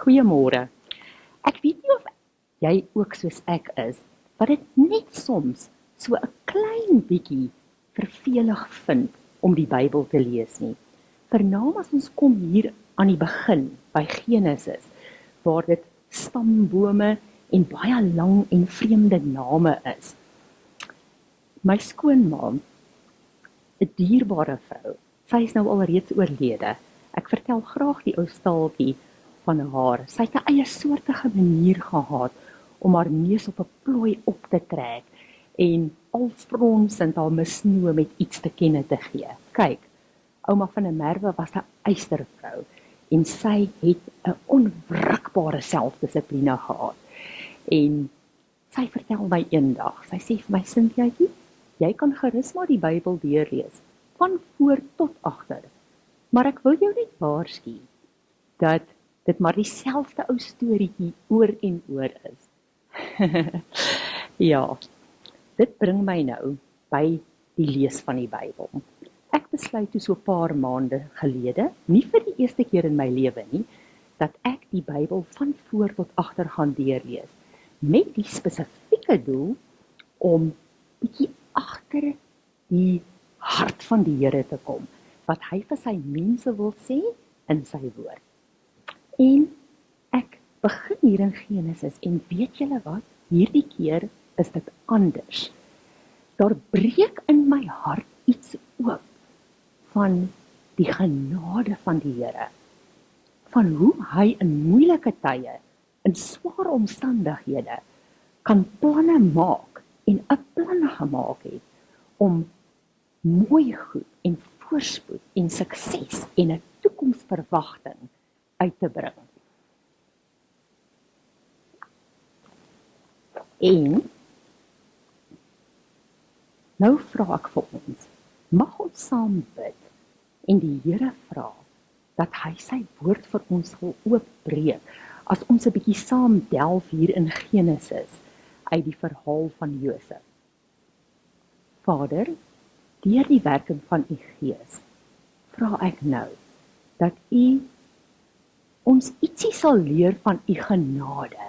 Goeiemôre. Ek weet nie of jy ook soos ek is, wat dit net soms so 'n klein bietjie vervelig vind om die Bybel te lees nie. Vernaam as ons kom hier aan die begin by Genesis, waar dit stambome en baie lang en vreemde name is. My skoonma, 'n dierbare vrou, sy is nou alreeds oorlede. Ek vertel graag die ou staaltjie van haar. Sy het 'n eie soortige manier gehad om haar neus op 'n plooi op te trek en al fronsend haar misnoë met iets te kenne te gee. Kyk, ouma van der Merwe was 'n eystervrou en sy het 'n onwrikbare selfdissipline gehad. En sy vertel my eendag, sy sê vir my, Sintiaatjie, jy kan gerus maar die Bybel deurlees, van voor tot agter. Maar ek wil jou net waarsku dat dit maar dieselfde ou storieetjie oor en oor is. Ja, dit bring my nou by die lees van die Bybel. Ek besluit toe so 'n paar maande gelede, nie vir die eerste keer in my lewe nie, dat ek die Bybel van voor tot agter gaan deurlees, met die spesifieke doel om bietjie agter die hart van die Here te kom, wat hy vir sy mense wil sê in sy woord. En ek begin hier in Genesis en weet julle wat, hierdie keer is dit anders. Daar breek in my hart iets oop van die genade van die Here, van hoe hy in moeilike tye, in swaar omstandighede, kan planne maak en 'n plan gemaak het om mooi goed en voorspoed en sukses en 'n toekomsverwagting uit te bring. En nou vra ek vir ons, mag ons saam bid en die Here vra dat hy sy woord vir ons wil oopbreek, as ons 'n bietjie saam delf hier in Genesis uit die verhaal van Josef. Vader, deur die werking van u Gees, vra ek nou dat u ons ietsie sal leer van u genade.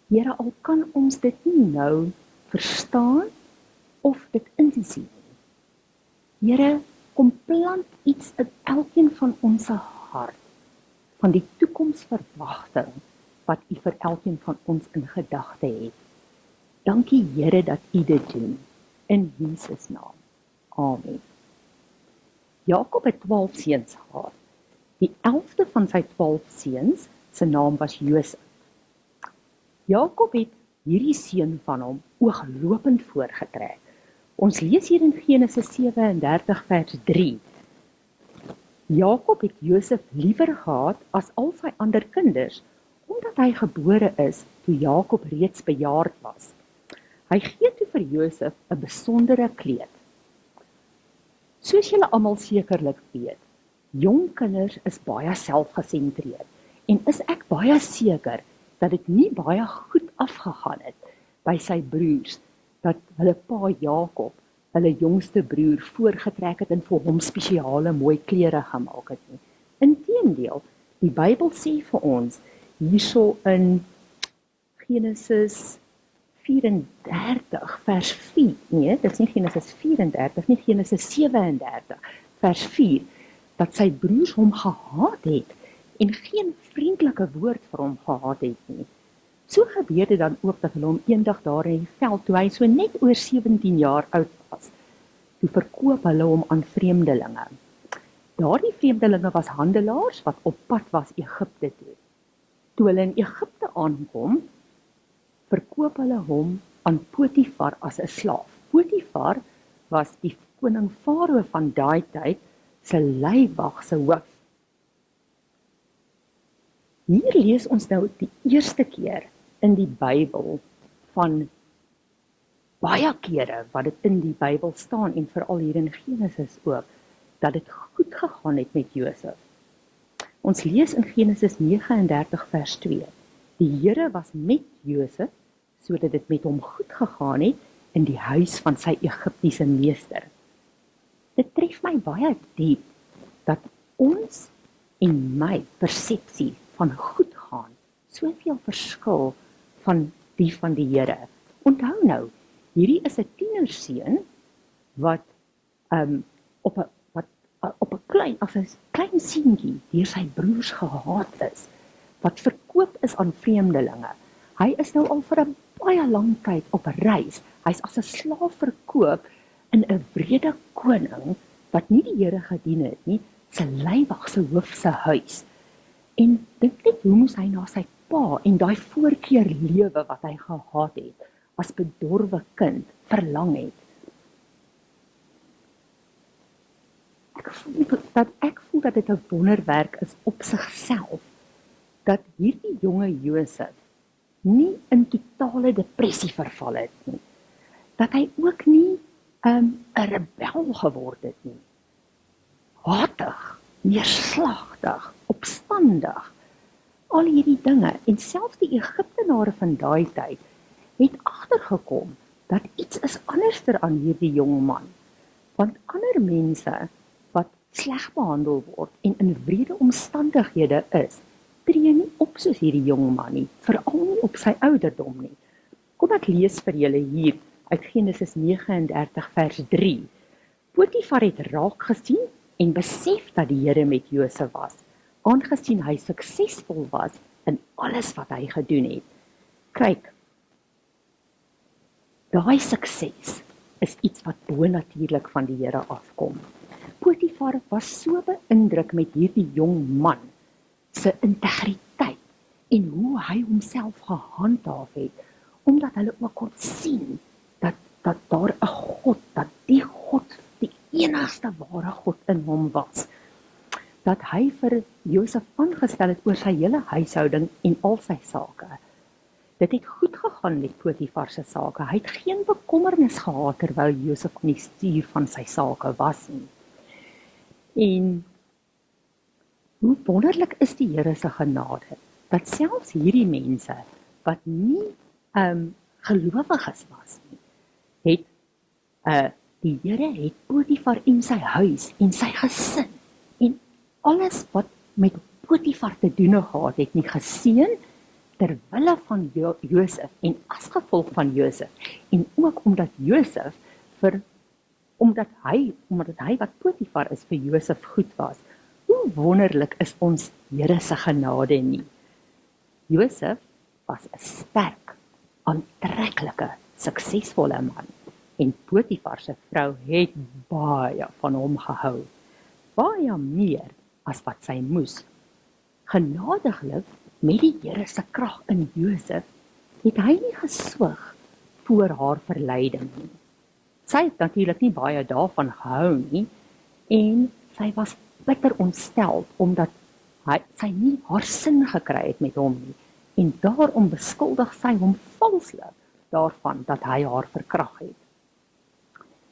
Here, al kan ons dit nie nou verstaan of dit insien nie. Here, kom plant iets in elkeen van ons hart, van die toekomsverwagting wat u vir elkeen van ons in gedagte het. Dankie Here dat u dit doen, in Jesus naam. Amen. Jakob het 12 seuns gehad. Die 11de van sy 12 seuns, sy naam was Josef. Jakob het hierdie seun van hom ooglopend voorgetrek. Ons lees hier in Genesis 37 vers 3. Jakob het Josef liewer gehad as al sy ander kinders, omdat hy gebore is toe Jakob reeds bejaard was. Hy gee toe vir Josef 'n besondere kleed. Soos julle almal sekerlik weet, jong kinders is baie selfgesentreerd en is ek baie seker dat dit nie baie goed afgegaan het by sy broers, dat hulle pa Jakob, hulle jongste broer, voorgetrek het en vir hom spesiale mooi klere gemaak het nie. Inteendeel, die Bybel sê vir ons, hierso in Genesis 34 vers 4, nee, dit is nie Genesis 34, nie Genesis 37 vers 4, dat sy broers hom gehaat het en geen vriendelike woord vir hom gehad het nie. So gebeur dit dan ook dat hulle hom eendag daar in die veld, toe hy so net oor 17 jaar oud was, toe verkoop hulle hom aan vreemdelinge. Daardie vreemdelinge was handelaars wat op pad was Egipte toe. Toe hulle in Egipte aankom, verkoop hulle hom aan Potifar as 'n slaaf. Potifar was die koning Farao van daai tyd se leiwag se hoof. Hier lees ons nou die eerste keer in die Bybel van baie kere wat dit in die Bybel staan en veral hier in Genesis ook, dat dit goed gegaan het met Josef. Ons lees in Genesis 39 vers 2. Die Here was met Josef, sodat dit met hom goed gegaan het in die huis van sy Egiptiese meester. Dit tref my baie diep dat ons en my persepsie van goed gaan soveel verskil van die van die Here. Onthou nou, hierdie is 'n tienerseun wat op 'n as 'n klein seentjie deur sy broers gehaat is, wat verkoop is aan vreemdelinge. Hy is nou al vir 'n baie lang tyd op 'n reis. Hy's as 'n slaaf verkoop in 'n wrede koning wat nie die Here gedien het nie, se leiwag se hoof se huis. En dink net hoe moes hy na sy pa en daai voorkeur lewe wat hy gehad het as bedorwe kind verlang het. Ek voel dat dit 'n wonderwerk is op sigself dat hierdie jonge Josef nie in totale depressie verval het nie. Dat hy ook nie 'n rebel geword het nie. Hatig, neerslagtig, opstandig. Al hierdie dinge en selfs die Egiptenare van daai tyd het agtergekom dat iets is anderster aan hierdie jong man. Want ander mense wat sleg behandel word en in wrede omstandighede is, tree nie op soos hierdie jong man nie, veral nie op sy ouderdom nie. Kom ek lees vir julle hier uit Genesis 39 vers 3. Potifar het raak gesien en besef dat die Here met Josef was, aangesien hy suksesvol was in alles wat hy gedoen het. Kyk, daai sukses is iets wat bonatuurlik van die Here afkom. Potifar was so beïndruk met hierdie jong man se integriteit en hoe hy homself gehandhaaf het, omdat hulle ook kon sien dat daar 'n God, dat die God die enigste ware God in hom was, dat hy vir Josef aangestel het oor sy hele huishouding en al sy sake. Dit het goed gegaan met Potifar se sake. Hy het geen bekommernis gehad terwyl Josef in die stuur van sy sake was nie. En hoe wonderlik is die Here se genade, dat selfs hierdie mense wat nie gelowiges was nie, het die Here het Potifar en sy huis en sy gesin en alles wat met Potifar te doen gehad het nie geseën terwille van Josef en as gevolg van Josef en ook omdat Josef omdat hy wat Potifar is vir Josef goed was. Hoe wonderlik is ons Here se genade nie. Josef was 'n sterk, aantreklike, suksesvolle man en Potifar se vrou het baie van hom gehou. Baie meer as wat sy moes. Genadiglik met die Here se krag in Josef het hy nie geswyg voor haar verleiding nie. Sy het natuurlik nie baie daarvan gehou nie en sy was bitter ontstel omdat sy nie haar sin gekry het met hom nie en daarom beskuldig sy hom valslik daarvan dat hy haar verkrag het.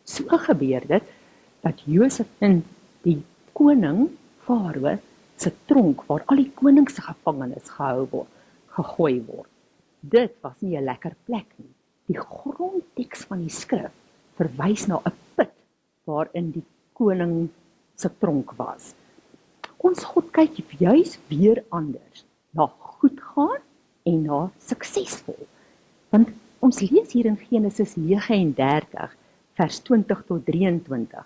So gebeur dit dat Josef in die koning Farao se tronk waar al die konings se gevangenes gehou word, gegooi word. Dit was nie 'n lekker plek nie. Die grondteks van die skrif verwys na 'n put waarin die koning se tronk was. Ons God kyk juis weer anders na goed gaan en na suksesvol. Want ons lees hier in Genesis 39 vers 20 tot 23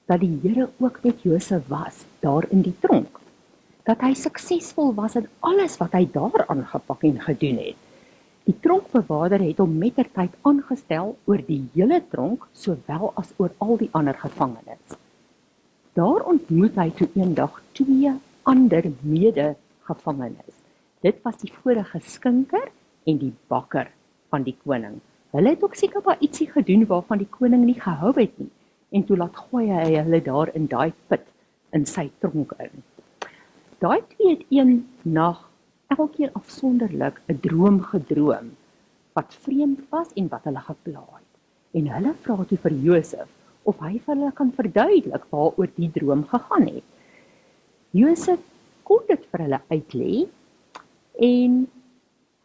dat die Here ook met Josef was daar in die tronk. Dat hy suksesvol was in alles wat hy daar aangepak en gedoen het. Die tronkbewaarder het hom mettertyd aangestel oor die hele tronk, sowel as oor al die ander gevangenes. Daar ontmoet hy toe eendag 2 ander mede-gevangenes. Dit was die vorige skinker en die bakker van die koning. Hulle het ook seker maar ietsie gedoen waarvan die koning nie gehou het nie, en toe laat gooi hy hulle daar in daai put in sy tronk in. Daai 2 het een nag elkeen afsonderlik 'n droom gedroom wat vreemd was en wat hulle gepla het. En hulle vra toe vir Josef of hy vir hulle kan verduidelik waaroor die droom gegaan het. Josef kon dit vir hulle uitlê en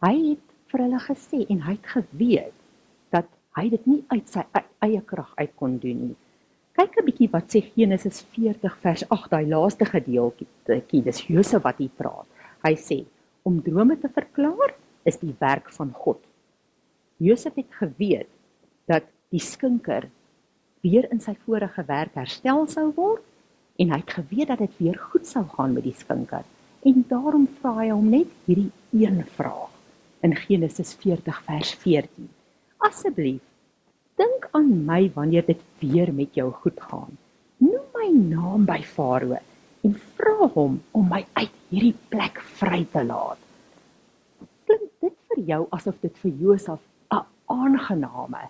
hy het vir hulle gesê en hy het geweet dat hy dit nie uit sy eie krag uit kon doen nie. Kyk 'n bietjie wat sê Genesis 40 vers 8, daai laaste gedeeltjie, dis Josef wat hier praat. Hy sê, om drome te verklaar is die werk van God. Josef het geweet dat die skinker weer in sy vorige werk herstel sou word, en hy het geweet dat dit weer goed sou gaan met die skinker. En daarom vra hy hom net hierdie een vraag in Genesis 40 vers 14. Asseblief, dink aan my wanneer dit weer met jou goed gaan. Noem my naam by Farao en vra hom om my uit hierdie plek vry te laat. Klink dit vir jou asof dit vir Josef 'n aangename,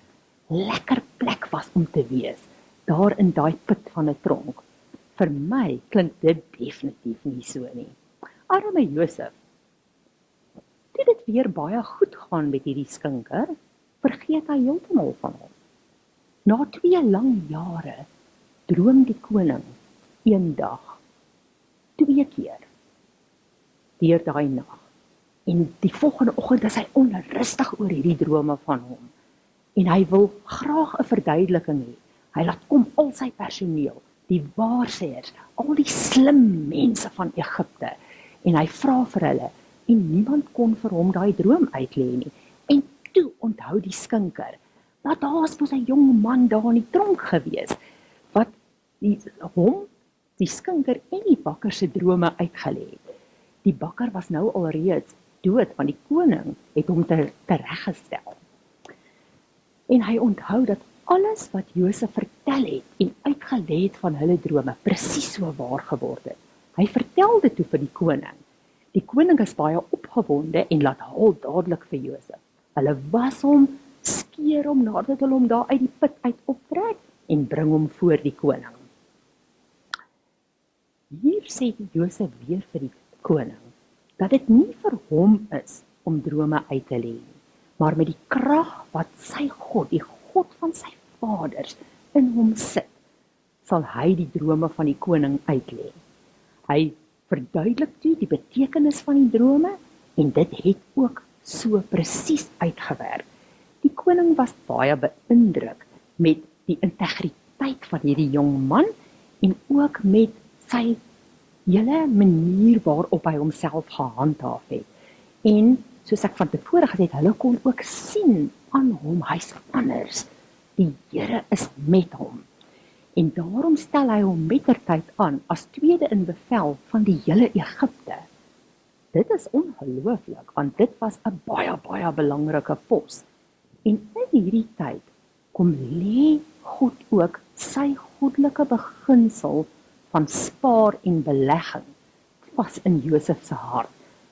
lekker plek was om te wees, daar in daai put van 'n tronk? Vir my klink dit definitief nie so nie. Arme Josef, toe dit weer baie goed gaan met hierdie skinker, vergeet hy heeltemal van hom. Na 2 lang jare droom die koning eendag 2 keer deur daai nag. En die volgende oggend is hy onrustig oor hierdie drome van hom. En hy wil graag 'n verduideliking hê. Hy laat kom al sy personeel, die waarsêers, al die slim mense van Egipte. En hy vra vir hulle, en niemand kon vir hom daai droom uitlê nie. En toe onthou die skinker, dat daar was 'n jong man daar in die tronk gewees, wat die skinker en die bakker se drome uitgelê het. Die bakker was nou alreeds dood, want die koning het hom tereggestel. En hy onthou dat alles wat Josef vertel het en uitgelê het van hulle drome presies so waar geword het. Hy vertel dit toe vir die koning. Die koning is baie opgewonde en laat haal dadelik vir Josef. Hulle was hom, skeer hom nadat hulle hom daar uit die put uit optrek en bring hom voor die koning. Hier sê Josef weer vir die koning dat dit nie vir hom is om drome uit te lê nie, maar met die krag wat sy God, die God van sy vaders, in hom sit, sal hy die drome van die koning uitlê. Hy verduidelik toe die betekenis van die drome en dit het ook so presies uitgewerk. Die koning was baie beïndruk met die integriteit van hierdie jong man en ook met sy hele manier waarop hy homself gehandhaaf het. En soos ek van tevore gesê het, hulle kon ook sien aan hom, hy's anders. Die Here is met hom. En daarom stel hy hom mettertyd aan as tweede in bevel van die hele Egipte. Dit is ongelooflik, want dit was 'n baie belangrike pos. En in hierdie tyd kom lê God ook sy goddelike beginsel van spaar en belegging vas in Josef se hart,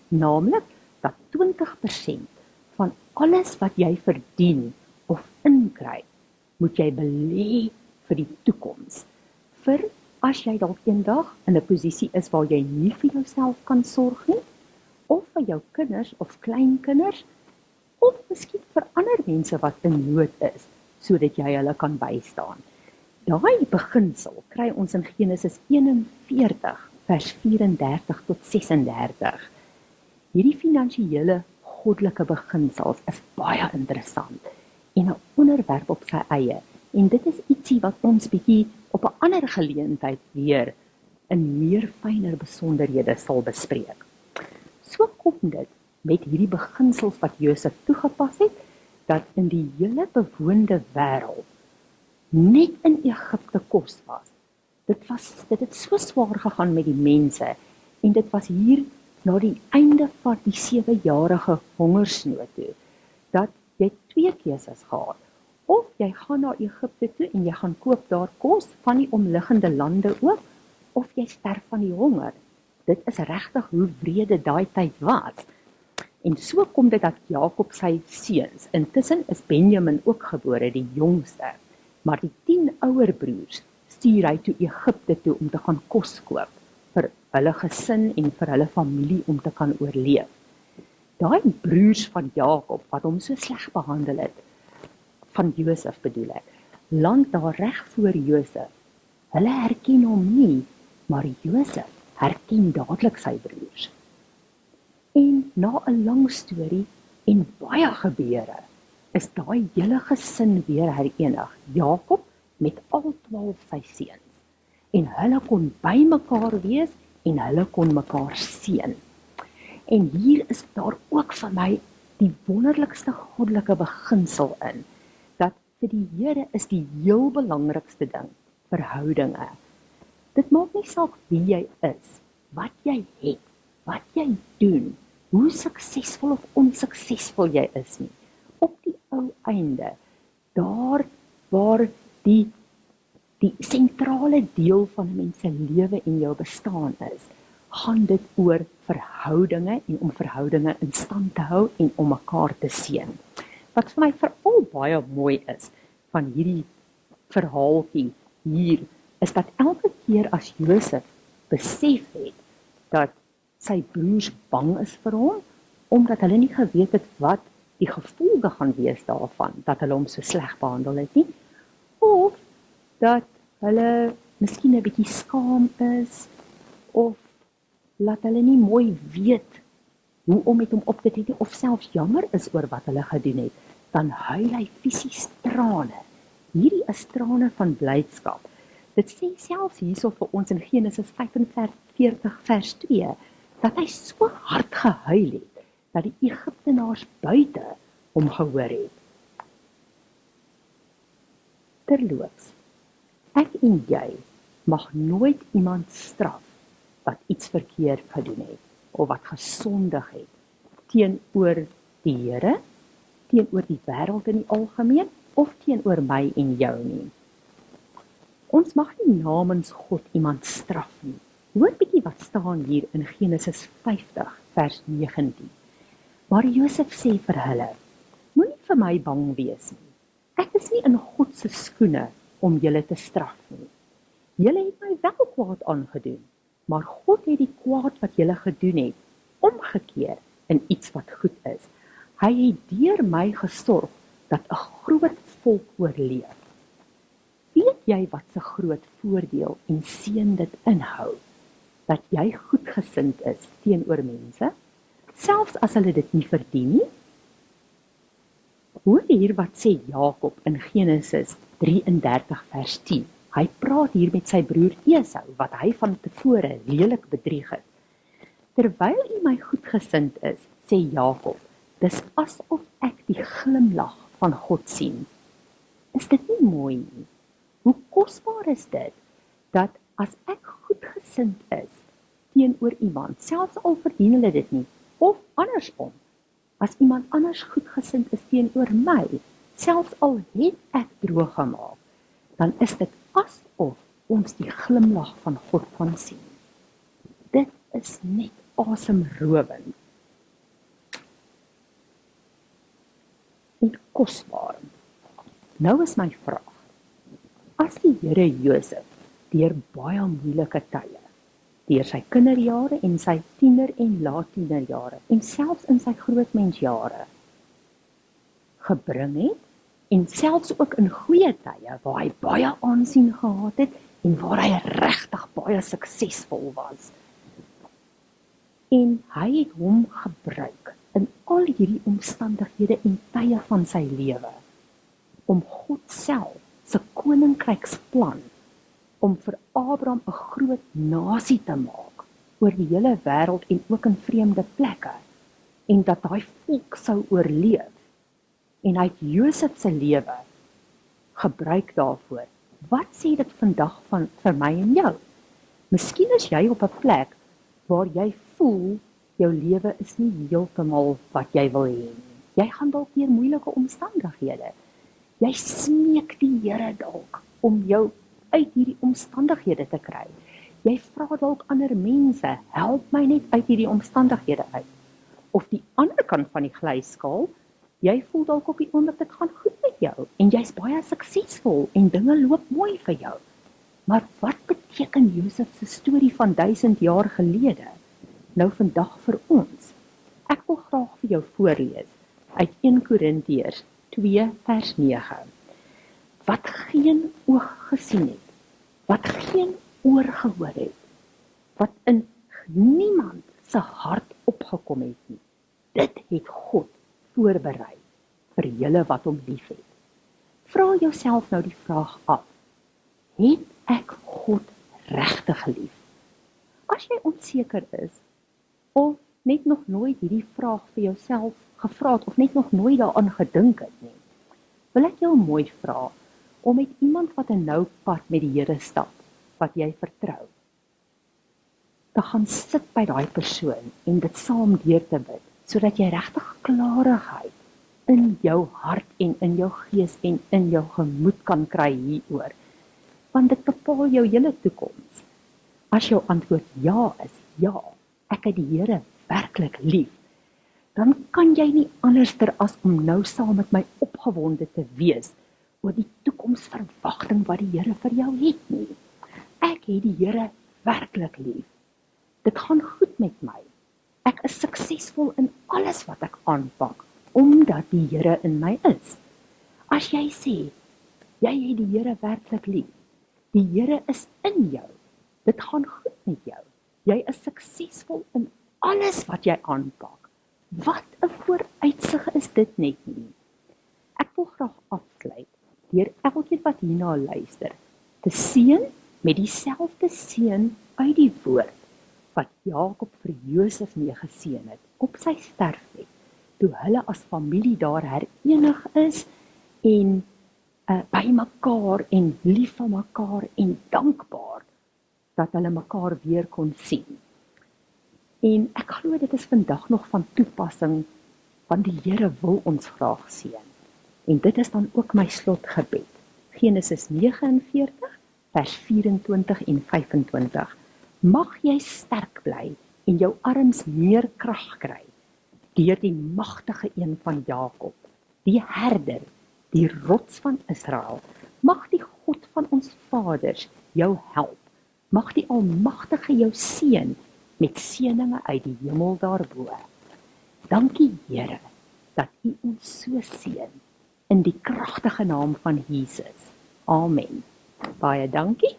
naamlik dat 20% van alles wat jy verdien of inkry, moet jy belê vir die toekoms. Vir as jy dalk eendag in 'n posisie is waar jy nie vir jouself kan sorg nie, of vir jou kinders of kleinkinders, of miskien vir ander mense wat in nood is, sodat jy hulle kan bystaan. Daai beginsel kry ons in Genesis 41 vers 34 tot 36. Hierdie finansiële goddelike beginsels is baie interessant en 'n onderwerp op sy eie. En dit is ietsie wat ons bietjie op 'n ander geleentheid weer in meer fynere besonderhede sal bespreek. So kom dit met hierdie beginsels wat Josef toegepas het, dat in die hele bewoonde wêreld net in Egipte kos was. Dit het so swaar gegaan met die mense, en dit was hier na die einde van die 7-jarige hongersnood toe, dat jy 2 keuses gehad. Of jy gaan na Egipte toe en jy gaan koop daar kos van die omliggende lande ook, of jy sterf van die honger. Dit is regtig hoe wrede daai tyd was. En so kom dit dat Jakob sy seuns, intussen is Benjamin ook gebore, die jongste, maar die 10 ouer broers stuur hy toe Egipte toe om te gaan kos koop vir hulle gesin en vir hulle familie om te kan oorleef. Daai broers van Jakob wat hom so sleg behandel het, van Josef bedoel ek, land daar reg voor Josef. Hulle herken hom nie, maar Josef herken dadelik sy broers. En na 'n lang storie en baie gebeure, is daai hele gesin weer herenig, Jakob met al 12 sy seuns. En hulle kon by mekaar wees en hulle kon mekaar seën. En hier is daar ook vir my die wonderlikste goddelike beginsel in, dat vir die Here is die heel belangrikste ding verhoudinge. Dit maak nie saak wie jy is, wat jy het, wat jy doen, hoe suksesvol of onsuksesvol jy is nie. Op die ou einde, daar waar die sentrale deel van 'n mens se lewe en jou bestaan is, gaan dit oor verhoudinge en om verhoudinge in stand te hou en om mekaar te seën. Wat vir my veral baie mooi is van hierdie verhaaltjie hier, is dat elke keer as Josef besef het dat sy broers bang is vir hom, omdat hulle nie geweet het wat die gevolge gaan wees daarvan, dat hulle hom so sleg behandel het nie, of dat hulle miskien 'n bietjie skaam is, of laat hulle nie mooi weet hoe om met hom op te tree, of selfs jammer is oor wat hulle gedoen het, dan huil hy fisies trane. Hierdie is trane van blydskap. Dit sê selfs hierso vir ons in Genesis 45 vers 2, dat hy so hard gehuil het, dat die Egiptenaars buite hom gehoor het. Terloops, ek en jy mag nooit iemand straf wat iets verkeerd gedoen het, of wat gesondig het, teenoor die Here, teenoor die wêreld in die algemeen, of teenoor my en jou nie. Ons mag nie namens God iemand straf nie. Hoor bietjie wat staan hier in Genesis 50 vers 19. Maar Josef sê vir hulle, moenie vir my bang wees nie. Ek is nie in God se skoene om julle te straf nie. Julle het my wel kwaad aangedoen, maar God het die kwaad wat julle gedoen het, omgekeer in iets wat goed is. Hy het deur my gesorg dat 'n groot volk oorleef. Weet jy wat se groot voordeel en seën dit inhou? Dat jy goedgesind is teenoor mense, selfs as hulle dit nie verdien nie? Hoor hier wat sê Jakob in Genesis 33 vers 10. Hy praat hier met sy broer Esau, wat hy van tevore lelik bedrieg het. Terwyl u my goedgesind is, sê Jakob, dis asof ek die glimlag van God sien. Is dit nie mooi nie? Hoe kosbaar is dit, dat as ek goedgesind is teenoor iemand, selfs al verdien hulle dit nie, of andersom, as iemand anders goedgesind is teenoor my, selfs al het ek droog gemaak, dan is dit asof ons die glimlag van God kan sien. Dit is net asemrowend en kosbaar. Nou is my vraag, as die Here Josef deur baie moeilike tye, deur sy kinderjare en sy tiener en laat-tienerjare en selfs in sy grootmensjare gebring het, en selfs ook in goeie tye waar hy baie aansien gehad het en waar hy regtig baie suksesvol was. En hy het hom gebruik in al hierdie omstandighede en tye van sy lewe om God self se koninkryksplan om vir Abraham 'n groot nasie te maak oor die hele wêreld en ook in vreemde plekke, en dat daai volk sou oorleef. En hy het Josef se lewe gebruik daarvoor. Wat sê dit vandag vir my en jou? Miskien is jy op 'n plek waar jy voel jou lewe is nie heeltemal wat jy wil hê nie. Jy gaan dalk deur moeilike omstandighede. Jy smeek die Here dalk om jou uit hierdie omstandighede te kry. Jy vra dalk ander mense, help my net uit hierdie omstandighede uit. Of die ander kant van die glyskaal, jy voel dalk op die oomblik dit gaan goed met jou en jy's baie suksesvol en dinge loop mooi vir jou. Maar wat beteken Josef se storie van 1000 jaar gelede nou vandag vir ons? Ek wil graag vir jou voorlees uit 1 Korintiërs 2 vers 9. Wat geen oog gesien het, wat geen oor gehoor het, wat in niemand se hart opgekom het nie, dit het God voorberei vir julle wat hom liefhet. Vra jouself nou die vraag af, het ek God regtig lief? As jy onseker is, of net nog nooit hierdie vraag vir jouself gevra het of net nog nooit daaraan gedink het nie, wil ek jou mooi vra om met iemand wat 'n nou pad met die Here stap, wat jy vertrou, te gaan sit by daai persoon en dit saam deur te bid, sodat jy regtig klarigheid in jou hart en in jou gees en in jou gemoed kan kry hieroor. Want dit bepaal jou hele toekoms. As jou antwoord ja is, ja, ek het die Here werklik lief, dan kan jy nie anderster as om nou saam met my opgewonde te wees oor die toekomsverwagting wat die Here vir jou het nie. Ek het die Here werklik lief. Dit gaan goed met my. Ek is suksesvol in alles wat ek aanpak, omdat die Here in my is. As jy sê, jy het die Here werklik lief, die Here is in jou, dit gaan goed met jou, jy is suksesvol in alles wat jy aanpak, wat 'n vooruitsig is dit net nie. Ek wil graag afsluit deur elkeen wat hierna luister, te seën met dieselfde seën uit die woord, wat Jakob vir Josef mee geseën het, op sy sterfbed, toe hulle as familie daar herenig is, en by mekaar, en lief van mekaar, en dankbaar, dat hulle mekaar weer kon sien. En ek glo dit is vandag nog van toepassing, want die Here wil ons graag seën. En dit is dan ook my slotgebed. Genesis 49, vers 24 en 25. Mag jy sterk bly en jou arms meer krag kry, deur die magtige een van Jakob, die herder, die rots van Israel. Mag die God van ons vaders jou help. Mag die Almagtige jou seën met seëninge uit die hemel daarbo. Dankie Here, dat U ons so seën, in die kragtige naam van Jesus. Amen. Baie dankie.